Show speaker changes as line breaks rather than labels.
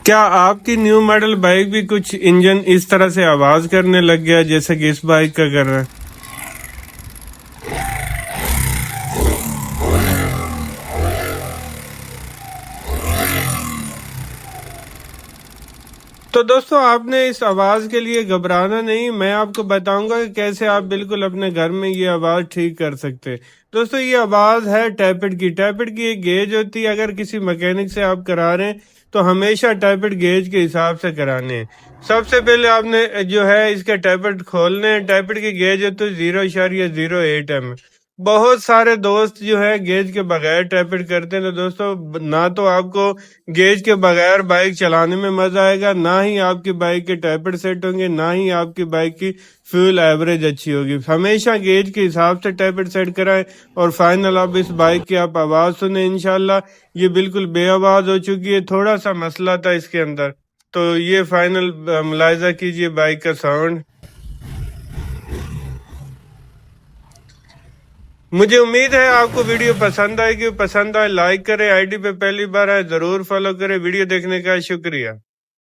کیا آپ کی نیو ماڈل بائک بھی کچھ انجن اس طرح سے آواز کرنے لگ گیا جیسے کہ اس بائک کا کر رہا ہے؟ تو دوستو آپ نے اس آواز کے لیے گھبرانا نہیں، میں آپ کو بتاؤں گا کہ کیسے آپ بالکل اپنے گھر میں یہ آواز ٹھیک کر سکتے۔ دوستو یہ آواز ہے ٹیپڈ کی۔ ٹیپڈ کی ایک گیج ہوتی ہے، اگر کسی میکینک سے آپ کرا رہے ہیں تو ہمیشہ ٹیپڈ گیج کے حساب سے کرانے ہیں۔ سب سے پہلے آپ نے جو ہے اس کے ٹیپڈ کھولنے ہیں۔ ٹیپڈ کی گیج ہوتی ہے 0.08 mm۔ بہت سارے دوست جو ہے گیج کے بغیر ٹیپڈ کرتے ہیں، تو دوستو نہ تو آپ کو گیج کے بغیر بائک چلانے میں مزہ آئے گا، نہ ہی آپ کی بائک کے ٹیپڈ سیٹ ہوں گے، نہ ہی آپ کی بائک کی فیول ایوریج اچھی ہوگی۔ ہمیشہ گیج کے حساب سے ٹیپڈ سیٹ کرائیں اور فائنل آپ اس بائک کی آپ آواز سنیں۔ انشاءاللہ یہ بالکل بے آواز ہو چکی ہے، تھوڑا سا مسئلہ تھا اس کے اندر، تو یہ فائنل ملاحظہ کیجئے بائک کا ساؤنڈ۔ مجھے امید ہے آپ کو ویڈیو پسند آئے گی، پسند آئے لائک کریں، آئی ڈی پہ پہلی بار آئے ضرور فالو کریں۔ ویڈیو دیکھنے کا شکریہ۔